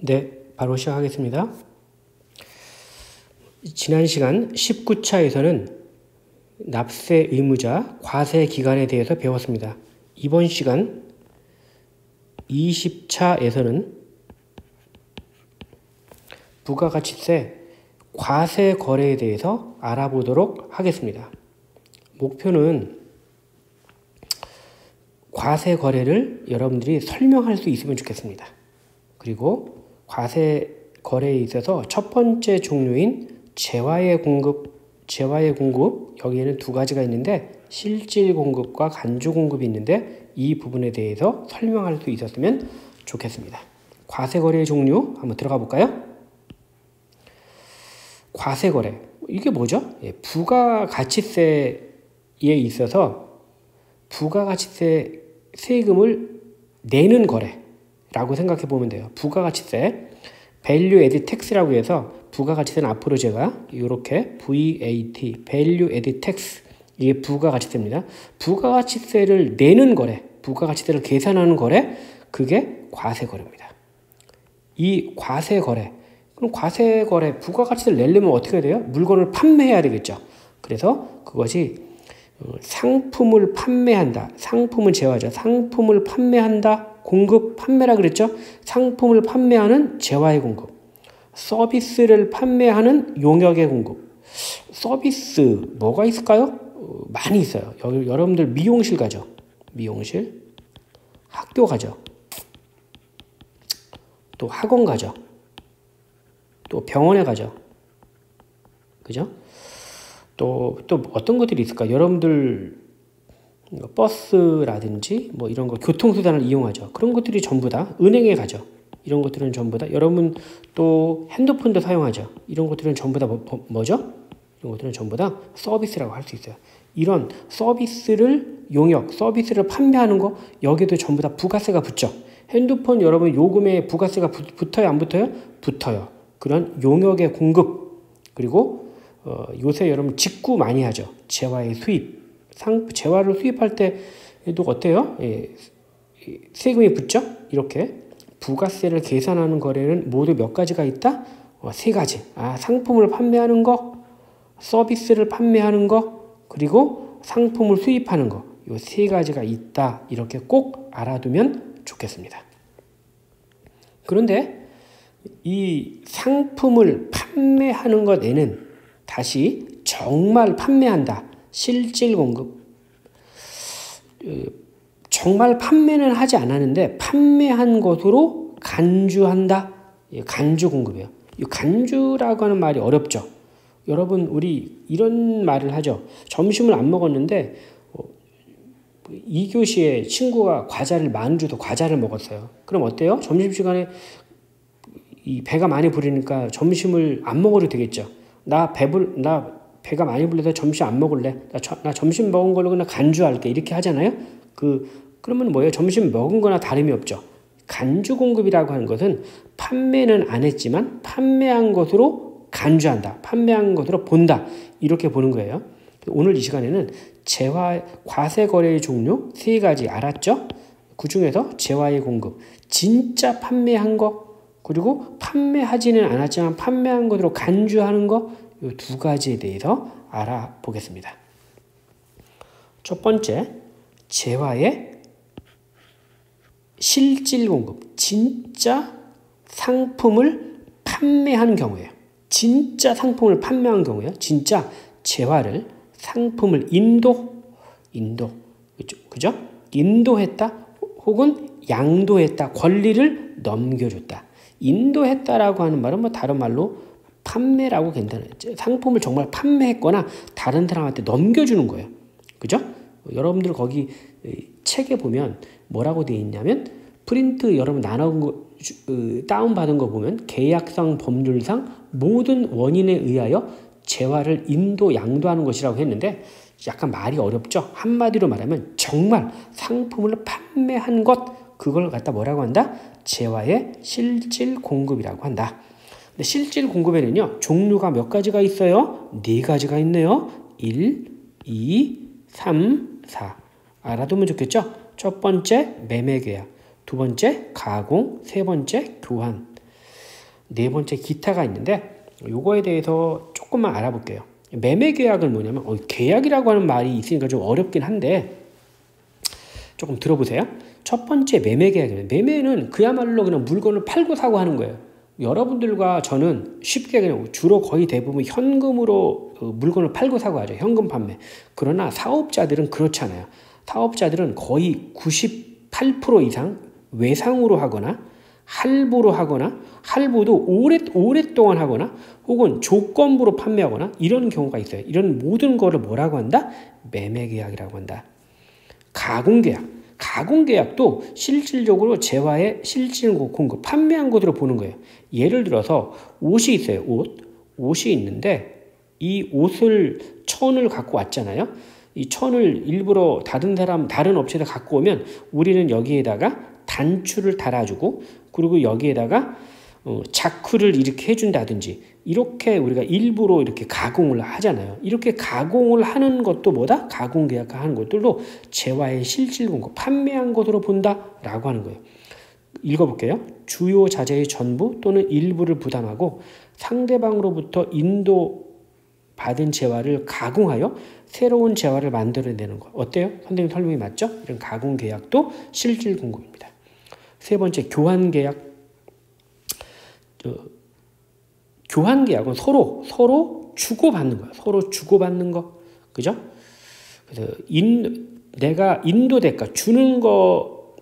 네, 바로 시작하겠습니다. 지난 시간 19차에서는 납세 의무자 과세 기간에 대해서 배웠습니다. 이번 시간 20차에서는 부가가치세 과세 거래에 대해서 알아보도록 하겠습니다. 목표는 과세 거래를 여러분들이 설명할 수 있으면 좋겠습니다. 그리고 과세 거래에 있어서 첫 번째 종류인 재화의 공급, 여기에는 두 가지가 있는데 실질 공급과 간주 공급이 있는데 이 부분에 대해서 설명할 수 있었으면 좋겠습니다. 과세 거래의 종류 한번 들어가 볼까요? 과세 거래, 이게 뭐죠? 부가가치세에 있어서 부가가치세 세금을 내는 거래라고 생각해 보면 돼요. 부가가치세, Value Added Tax라고 해서 부가가치세는 앞으로 제가 이렇게 VAT, Value Added Tax, 이게 부가가치세입니다. 부가가치세를 내는 거래, 부가가치세를 계산하는 거래, 그게 과세거래입니다. 이 과세거래, 그럼 과세거래, 부가가치세를 내려면 어떻게 해야 돼요? 물건을 판매해야 되겠죠. 그래서 그것이 상품을 판매한다. 상품은 재화죠. 상품을 판매한다. 공급, 판매라 그랬죠. 상품을 판매하는 재화의 공급. 서비스를 판매하는 용역의 공급. 서비스 뭐가 있을까요? 많이 있어요. 여러분들 미용실 가죠. 미용실. 학교 가죠. 또 학원 가죠. 또 병원에 가죠. 그죠? 또 어떤 것들이 있을까? 여러분들 버스라든지 뭐 이런 거 교통수단을 이용하죠. 그런 것들이 전부 다 은행에 가죠. 이런 것들은 전부 다 여러분 또 핸드폰도 사용하죠. 이런 것들은 전부 다 뭐죠? 이런 것들은 전부 다 서비스라고 할 수 있어요. 이런 서비스를 용역, 서비스를 판매하는 거 여기도 전부 다 부가세가 붙죠. 핸드폰 여러분 요금에 부가세가 붙어요? 안 붙어요? 붙어요. 그런 용역의 공급, 그리고 요새 여러분 직구 많이 하죠. 재화의 수입. 재화를 수입할 때도 어때요? 세금이 붙죠? 이렇게 부가세를 계산하는 거래는 모두 몇 가지가 있다? 세 가지. 상품을 판매하는 거, 서비스를 판매하는 거, 그리고 상품을 수입하는 거. 요 세 가지가 있다. 이렇게 꼭 알아두면 좋겠습니다. 그런데 이 상품을 판매하는 것에는 다시 정말 판매한다. 실질 공급. 정말 판매는 하지 않았는데 판매한 것으로 간주한다. 간주 공급이에요. 이 간주라고 하는 말이 어렵죠. 여러분 우리 이런 말을 하죠. 점심을 안 먹었는데 2교시에 친구가 과자를 많이 줘서 과자를 먹었어요. 그럼 어때요? 점심시간에 이 배가 많이 부르니까 점심을 안 먹어도 되겠죠. 나 배가 많이 불러서 점심 안 먹을래. 나 점심 먹은 걸로 그냥 간주할게. 이렇게 하잖아요. 그러면 뭐예요? 점심 먹은 거나 다름이 없죠. 간주 공급이라고 하는 것은 판매는 안 했지만 판매한 것으로 간주한다. 판매한 것으로 본다. 이렇게 보는 거예요. 오늘 이 시간에는 과세 거래의 종류 세 가지 알았죠? 그 중에서 재화의 공급, 진짜 판매한 거, 그리고 판매하지는 않았지만 판매한 것으로 간주하는 거, 이 두 가지에 대해서 알아보겠습니다. 첫 번째, 재화의 실질 공급, 진짜 상품을 판매하는 경우예요. 진짜 상품을 판매한 경우예요. 진짜 재화를, 상품을 그죠? 인도했다 혹은 양도했다, 권리를 넘겨줬다. 인도했다라고 하는 말은 뭐 다른 말로 판매라고 괜찮아요. 상품을 정말 판매했거나 다른 사람한테 넘겨주는 거예요. 그죠? 여러분들 거기 책에 보면 뭐라고 되어 있냐면 프린트 여러분 나눠온 거 다운받은 거 보면 계약상 법률상 모든 원인에 의하여 재화를 양도하는 것이라고 했는데 약간 말이 어렵죠. 한마디로 말하면 정말 상품을 판매한 것, 그걸 갖다 뭐라고 한다? 재화의 실질 공급이라고 한다. 근데 실질 공급에는요, 종류가 몇 가지가 있어요? 네 가지가 있네요. 1, 2, 3, 4. 알아두면 좋겠죠? 첫 번째 매매계약, 두 번째 가공, 세 번째 교환. 네 번째 기타가 있는데 요거에 대해서 조금만 알아볼게요. 매매 계약은 뭐냐면 계약이라고 하는 말이 있으니까 좀 어렵긴 한데 조금 들어보세요. 첫 번째 매매 계약이에요. 매매는 그야말로 그냥 물건을 팔고 사고 하는 거예요. 여러분들과 저는 쉽게 그냥 주로 거의 대부분 현금으로 물건을 팔고 사고 하죠. 현금 판매. 그러나 사업자들은 그렇잖아요. 사업자들은 거의 98% 이상 외상으로 하거나 할부로 하거나 할부도 오랫동안 하거나 혹은 조건부로 판매하거나 이런 경우가 있어요. 이런 모든 거를 뭐라고 한다? 매매계약이라고 한다. 가공계약. 가공계약도 실질적으로 재화의 실질 공급, 판매한 것으로 보는 거예요. 예를 들어서 옷이 있어요. 옷이 있는데 이 옷을 천을 갖고 왔잖아요. 이 천을 일부러 다른 업체에서 갖고 오면 우리는 여기에다가 단추를 달아주고 그리고 여기에다가 자크를 이렇게 해준다든지 이렇게 우리가 일부러 이렇게 가공을 하잖아요. 이렇게 가공을 하는 것도 뭐다? 가공계약 하는 것들도 재화의 실질 공급, 판매한 것으로 본다라고 하는 거예요. 읽어볼게요. 주요 자재의 전부 또는 일부를 부담하고 상대방으로부터 인도받은 재화를 가공하여 새로운 재화를 만들어내는 것. 어때요? 선생님 설명이 맞죠? 이런 가공계약도 실질 공급입니다. 세 번째, 교환계약. 교환계약은 서로 주고받는 거야. 서로 주고받는 거. 그죠? 그래서 내가 인도 대가 주는 거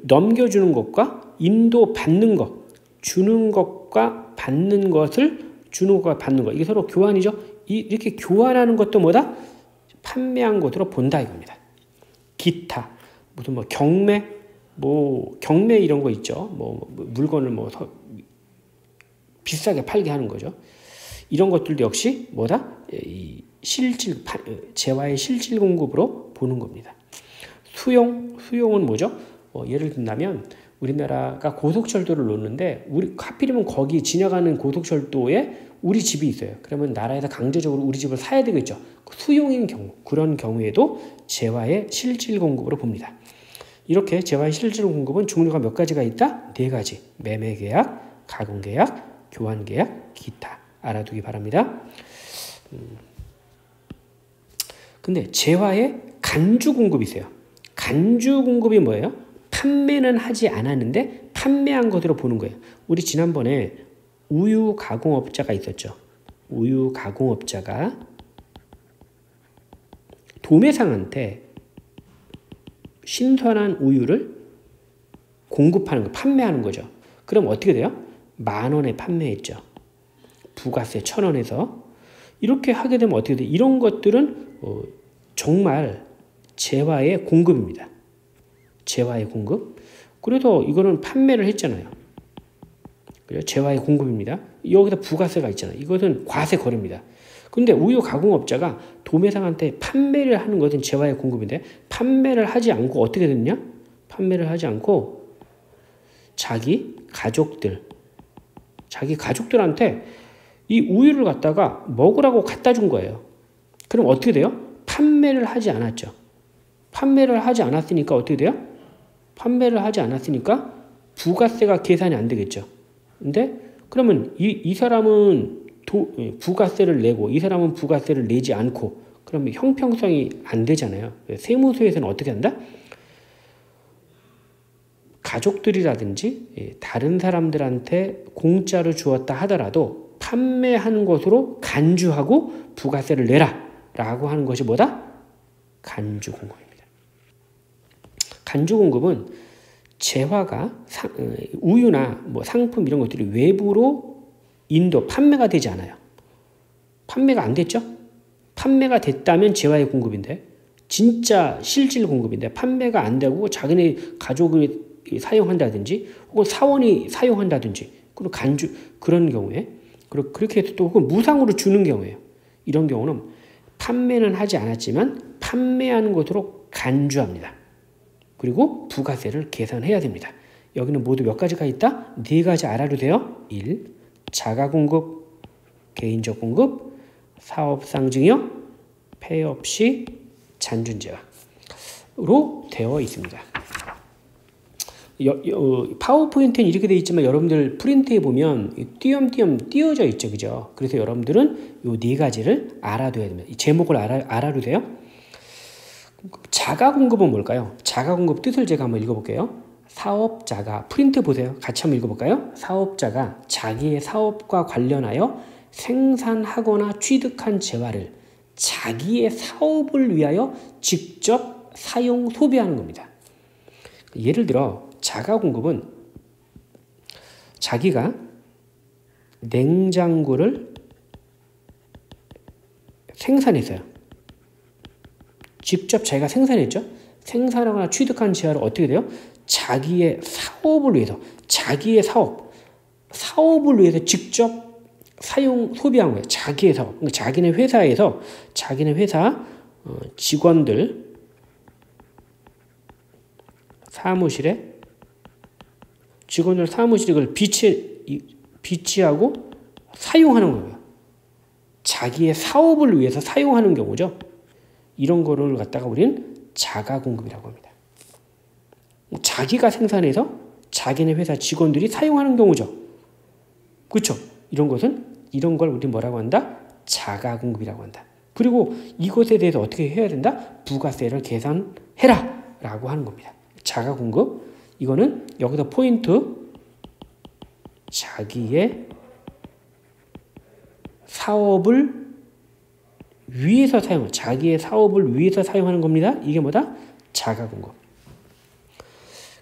넘겨주는 것과 인도 받는 것 주는 것과 받는 것을 주는 것과 받는 것 이게 서로 교환이죠. 이렇게 교환하는 것도 뭐다? 판매한 것으로 본다 이겁니다. 기타 무슨 경매 이런 거 있죠. 물건을 비싸게 팔게 하는 거죠. 이런 것들도 역시 뭐다? 재화의 실질 공급으로 보는 겁니다. 수용은 뭐죠? 예를 든다면 우리나라가 고속철도를 놓는데 하필이면 거기 지나가는 고속철도에 우리 집이 있어요. 그러면 나라에서 강제적으로 우리 집을 사야 되겠죠. 수용인 경우, 그런 경우에도 재화의 실질 공급으로 봅니다. 이렇게 재화의 실질 공급은 종류가 몇 가지가 있다? 네 가지. 매매계약, 가공계약, 교환계약, 기타. 알아두기 바랍니다. 근데 재화의 간주 공급이 있어요. 간주 공급이 뭐예요? 판매는 하지 않았는데 판매한 것으로 보는 거예요. 우리 지난번에 우유 가공업자가 있었죠. 우유 가공업자가 도매상한테 신선한 우유를 공급하는 거, 판매하는 거죠. 그럼 어떻게 돼요? 10,000원에 판매했죠. 부가세 1,000원에서 이렇게 하게 되면 어떻게 돼요? 이런 것들은 정말 재화의 공급입니다. 재화의 공급. 그래서 이거는 판매를 했잖아요. 그래요? 재화의 공급입니다. 여기다 부가세가 있잖아요. 이것은 과세 거래입니다. 근데 우유 가공업자가 도매상한테 판매를 하는 것은 재화의 공급인데 판매를 하지 않고 어떻게 됐냐? 판매를 하지 않고 자기 가족들한테 이 우유를 갖다가 먹으라고 갖다 준 거예요. 그럼 어떻게 돼요? 판매를 하지 않았죠. 판매를 하지 않았으니까 어떻게 돼요? 판매를 하지 않았으니까 부가세가 계산이 안 되겠죠. 근데 그러면 이 사람은 부가세를 내고 이 사람은 부가세를 내지 않고 그러면 형평성이 안 되잖아요. 세무서에서는 어떻게 한다? 가족들이라든지 다른 사람들한테 공짜로 주었다 하더라도 판매하는 것으로 간주하고 부가세를 내라 라고 하는 것이 뭐다? 간주공급입니다. 간주공급은 재화가 우유나 상품 이런 것들이 외부로 판매가 되지 않아요. 판매가 안 됐죠? 판매가 됐다면 재화의 공급인데 진짜 실질 공급인데 판매가 안 되고 자기네 가족이 사용한다든지 혹은 사원이 사용한다든지 그리고 그런 경우에 그렇게 해서 또 혹은 무상으로 주는 경우에요. 이런 경우는 판매는 하지 않았지만 판매하는 것으로 간주합니다. 그리고 부가세를 계산해야 됩니다. 여기는 모두 몇 가지가 있다? 네 가지 알아도 돼요. 1. 자가공급, 개인적 공급, 사업상 증여, 폐업 시 잔존재화로 되어 있습니다. 파워포인트는 이렇게 돼 있지만 여러분들 프린트에 보면 띄엄띄엄 띄어져 있죠, 그죠? 그래서 여러분들은 이 네 가지를 알아둬야 됩니다. 이 제목을 알아두세요. 자가 공급은 뭘까요? 자가 공급 뜻을 제가 한번 읽어볼게요. 사업자가, 프린트 보세요. 같이 한번 읽어볼까요? 사업자가 자기의 사업과 관련하여 생산하거나 취득한 재화를 자기의 사업을 위하여 직접 사용, 소비하는 겁니다. 예를 들어 자가 공급은 자기가 냉장고를 생산했어요. 직접 자기가 생산했죠. 생산하거나 취득한 재화를 어떻게 돼요? 자기의 사업을 위해서, 자기의 사업을 위해서 직접 사용, 소비한 거예요. 자기의 사업. 그러니까 자기네 회사에서, 자기네 회사 직원들 사무실에, 직원들 사무실에 그걸 비치하고 사용하는 거예요. 자기의 사업을 위해서 사용하는 경우죠. 이런 거를 갖다가 우리는 자가 공급이라고 합니다. 자기가 생산해서 자기네 회사 직원들이 사용하는 경우죠. 그렇죠? 이런 걸 우리 뭐라고 한다? 자가 공급이라고 한다. 그리고 이것에 대해서 어떻게 해야 된다? 부가세를 계산해라 라고 하는 겁니다. 자가 공급, 이거는 여기서 포인트, 자기의 사업을 위해서 자기의 사업을 위해서 사용하는 겁니다. 이게 뭐다? 자가 공급.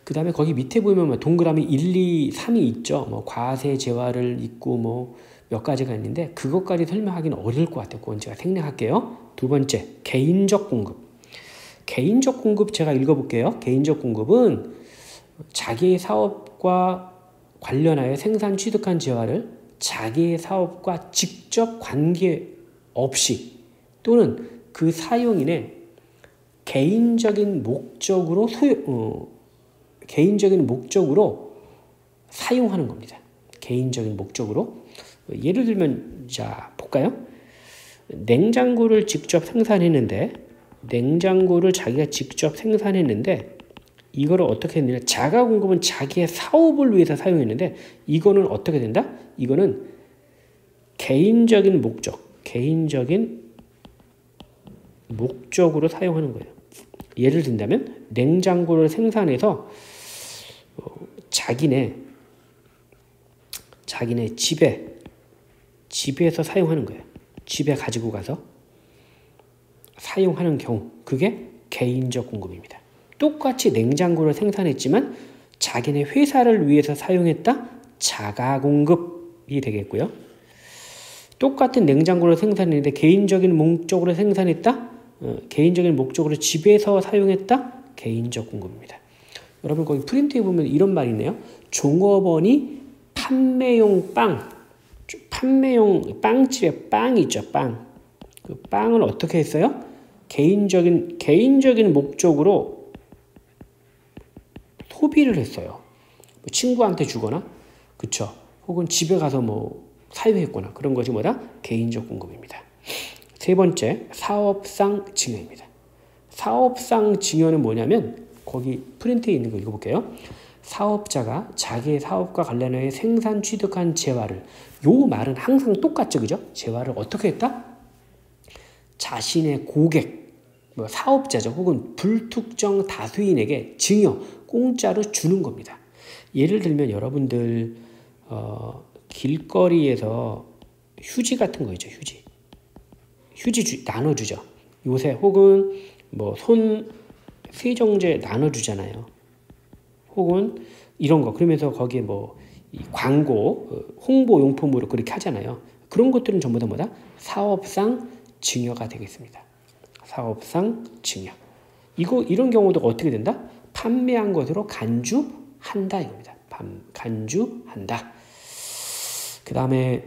그 다음에 거기 밑에 보면 동그라미 1, 2, 3이 있죠. 뭐 과세 재화를 있고 뭐 몇 가지가 있는데 그것까지 설명하기는 어려울 것 같아요. 그건 제가 생략할게요. 두 번째, 개인적 공급. 개인적 공급 제가 읽어볼게요. 개인적 공급은 자기의 사업과 관련하여 생산 취득한 재화를 자기의 사업과 직접 관계없이 또는 그 사용인의 개인적인 목적으로 사용하는 겁니다. 개인적인 목적으로. 예를 들면 자 볼까요? 냉장고를 직접 생산했는데 냉장고를 자기가 직접 생산했는데 이거를 어떻게 했느냐? 자가 공급은 자기의 사업을 위해서 사용했는데 이거는 어떻게 된다? 이거는 개인적인 목적으로 사용하는 거예요. 예를 든다면 냉장고를 생산해서 자기네 집에서 사용하는 거예요. 집에 가지고 가서 사용하는 경우, 그게 개인적 공급입니다. 똑같이 냉장고를 생산했지만 자기네 회사를 위해서 사용했다? 자가 공급이 되겠고요. 똑같은 냉장고를 생산했는데 개인적인 목적으로 생산했다? 개인적인 목적으로 집에서 사용했다? 개인적 공급입니다. 여러분 거기 프린트에 보면 이런 말이 있네요. 종업원이 판매용 빵집에 빵이 있죠. 그 빵을 어떻게 했어요? 개인적인 목적으로 소비를 했어요. 친구한테 주거나, 그쵸? 혹은 집에 가서 뭐 사용했거나 그런 것이 뭐다? 개인적 공급입니다. 세 번째, 사업상 증여입니다. 사업상 증여는 뭐냐면 거기 프린트에 있는 거 읽어볼게요. 사업자가 자기의 사업과 관련해 생산 취득한 재화를, 요 말은 항상 똑같죠, 그죠? 재화를 어떻게 했다? 자신의 고객, 사업자죠, 혹은 불특정 다수인에게 증여, 공짜로 주는 겁니다. 예를 들면 여러분들 길거리에서 휴지 같은 거 있죠, 휴지 나눠주죠. 요새 혹은 뭐 손 세정제 나눠주잖아요. 혹은 이런 거, 그러면서 거기에 뭐 광고, 홍보 용품으로 그렇게 하잖아요. 그런 것들은 전부 다 뭐다? 사업상 증여가 되겠습니다. 사업상 증여. 이런 경우도 어떻게 된다? 판매한 것으로 간주한다 이겁니다. 간주한다. 그 다음에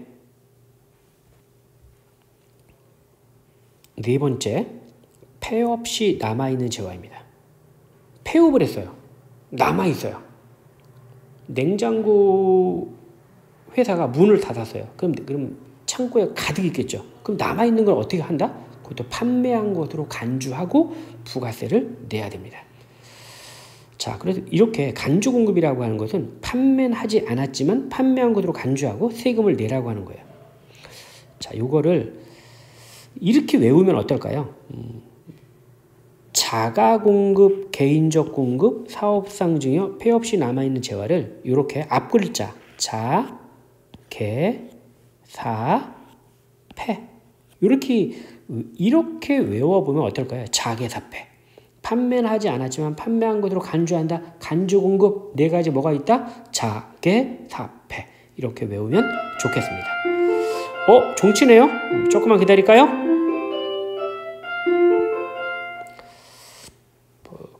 네 번째, 폐업시 남아있는 재화입니다. 폐업을 했어요. 남아있어요. 냉장고 회사가 문을 닫았어요. 그럼 창고에 가득 있겠죠. 그럼 남아있는 걸 어떻게 한다? 그것도 판매한 것으로 간주하고 부가세를 내야 됩니다. 자, 그래서 이렇게 간주 공급이라고 하는 것은 판매는 하지 않았지만 판매한 것으로 간주하고 세금을 내라고 하는 거예요. 자, 요거를 이렇게 외우면 어떨까요? 자가 공급, 개인적 공급, 사업상 증여, 폐 없이 남아있는 재화를 이렇게 앞글자 자, 개, 사, 폐 이렇게 외워보면 어떨까요? 자개사폐. 판매는 하지 않았지만 판매한 것으로 간주한다. 간주 공급 네 가지 뭐가 있다? 자개사폐. 이렇게 외우면 좋겠습니다. 종치네요. 조금만 기다릴까요?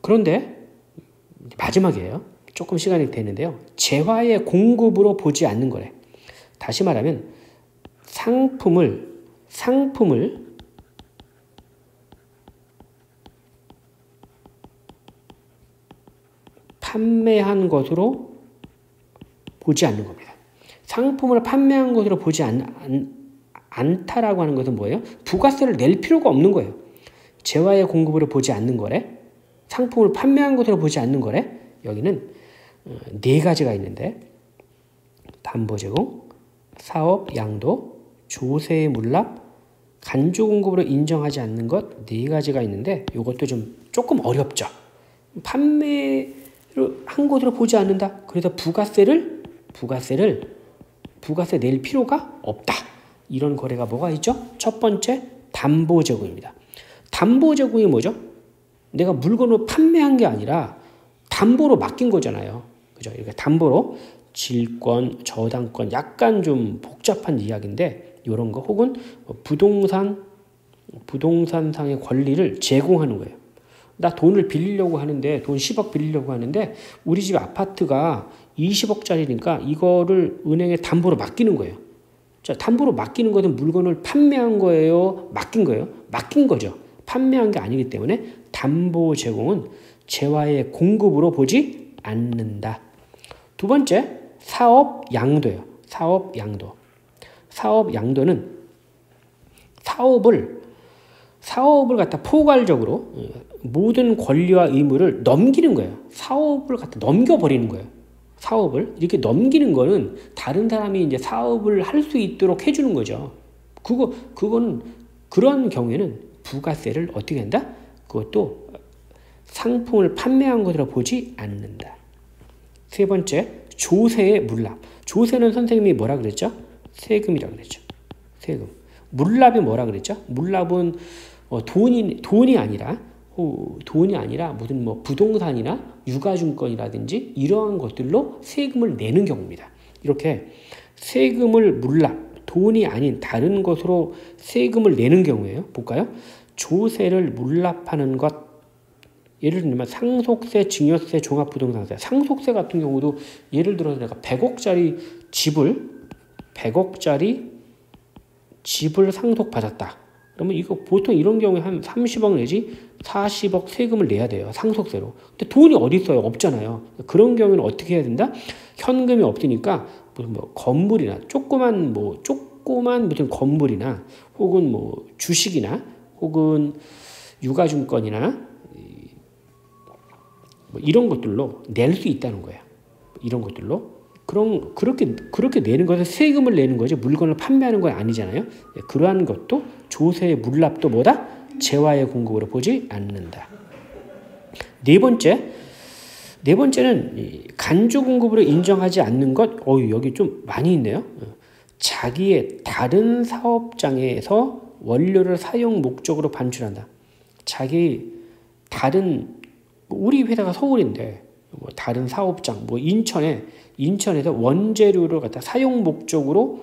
그런데 마지막이에요. 조금 시간이 되는데요. 재화의 공급으로 보지 않는 거래. 다시 말하면 상품을 판매한 것으로 보지 않는 겁니다. 상품을 판매한 것으로 보지 않다라고 하는 것은 뭐예요? 부가세를 낼 필요가 없는 거예요. 재화의 공급으로 보지 않는 거래. 상품을 판매한 것으로 보지 않는 거래. 여기는 네 가지가 있는데 담보 제공, 사업 양도, 조세의 물납, 간주 공급으로 인정하지 않는 것 네 가지가 있는데 이것도 조금 어렵죠. 판매를 한 것으로 보지 않는다. 그래서 부가세 낼 필요가 없다. 이런 거래가 뭐가 있죠? 첫 번째 담보 제공입니다. 담보 제공이 뭐죠? 내가 물건을 판매한 게 아니라 담보로 맡긴 거잖아요. 그죠? 이렇게 담보로 질권, 저당권 약간 좀 복잡한 이야기인데 이런 거 혹은 부동산상의 권리를 제공하는 거예요. 나 돈을 빌리려고 하는데 돈 10억 빌리려고 하는데 우리 집 아파트가 20억짜리니까 이거를 은행에 담보로 맡기는 거예요. 자, 담보로 맡기는 것은 물건을 판매한 거예요? 맡긴 거예요? 맡긴 거죠. 판매한 게 아니기 때문에 담보 제공은 재화의 공급으로 보지 않는다. 두 번째, 사업 양도예요. 사업 양도. 사업 양도는 사업을 갖다 포괄적으로 모든 권리와 의무를 넘기는 거예요. 사업을 갖다 넘겨버리는 거예요. 사업을 이렇게 넘기는 거는 다른 사람이 이제 사업을 할 수 있도록 해주는 거죠. 그거는 그런 경우에는 부가세를 어떻게 한다? 그것도 상품을 판매한 것으로 보지 않는다. 세 번째, 조세의 물납. 조세는 선생님이 뭐라 그랬죠? 세금이라고 그랬죠. 세금. 물납이 뭐라 그랬죠? 물납은 돈이 아니라 무슨 부동산이나 유가증권이라든지 이러한 것들로 세금을 내는 경우입니다. 이렇게 세금을 물납, 돈이 아닌 다른 것으로 세금을 내는 경우에요. 볼까요? 조세를 물납하는 것, 예를 들면 상속세, 증여세, 종합부동산세. 상속세 같은 경우도 예를 들어서 내가 100억짜리 집을 상속받았다. 그러면 이거 보통 이런 경우에 한 30억 내지 40억 세금을 내야 돼요. 상속세로. 근데 돈이 어디 있어요? 없잖아요. 그런 경우는 어떻게 해야 된다? 현금이 없으니까 무슨 건물이나 조그만 무슨 건물이나 혹은 주식이나 혹은 유가증권이나 이런 것들로 낼 수 있다는 거예요. 이런 것들로. 그렇게 내는 것은 세금을 내는 거지 물건을 판매하는 건 아니잖아요. 그러한 것도 조세의 물납도 뭐다? 재화의 공급으로 보지 않는다. 네 번째는 간주 공급으로 인정하지 않는 것. 여기 좀 많이 있네요. 자기의 다른 사업장에서 원료를 사용 목적으로 반출한다. 자기 다른 우리 회사가 서울인데 다른 사업장 인천에서 원재료를 갖다 사용 목적으로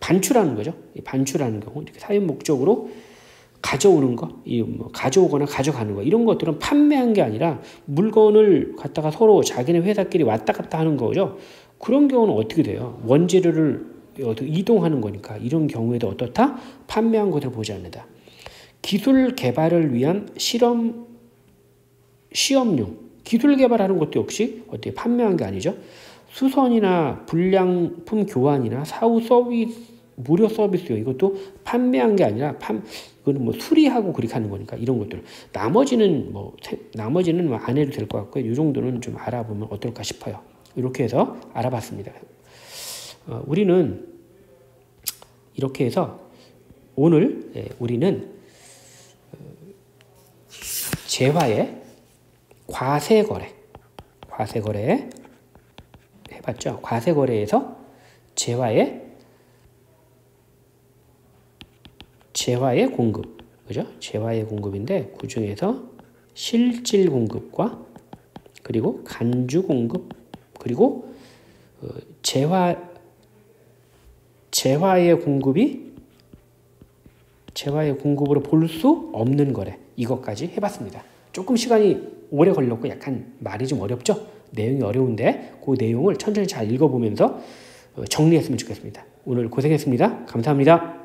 반출하는 거죠. 반출하는 경우 이렇게 사용 목적으로 가져오는 거, 가져오거나 가져가는 거 이런 것들은 판매한 게 아니라 물건을 갖다가 서로 자기네 회사끼리 왔다 갔다 하는 거죠. 그런 경우는 어떻게 돼요? 원재료를 이동하는 거니까 이런 경우에도 어떻다? 판매한 것을 보지 않는다. 기술 개발을 위한 시험용 기술 개발하는 것도 역시 어떻게 판매한 게 아니죠. 수선이나 불량품 교환이나 사후 서비스 무료 서비스요. 이것도 판매한 게 아니라 이거는 뭐 수리하고 그렇게 하는 거니까 이런 것들. 나머지는 안 해도 될 것 같고요. 이 정도는 좀 알아보면 어떨까 싶어요. 이렇게 해서 알아봤습니다. 우리는 이렇게 해서 오늘 우리는 재화의 과세거래 해봤죠. 과세거래에서 재화의 공급, 그죠? 재화의 공급인데 그 중에서 실질 공급과 그리고 간주 공급 그리고 재화의 공급으로 볼 수 없는 거래, 이것까지 해봤습니다. 조금 시간이 오래 걸렸고 약간 말이 좀 어렵죠? 내용이 어려운데 그 내용을 천천히 잘 읽어보면서 정리했으면 좋겠습니다. 오늘 고생했습니다. 감사합니다.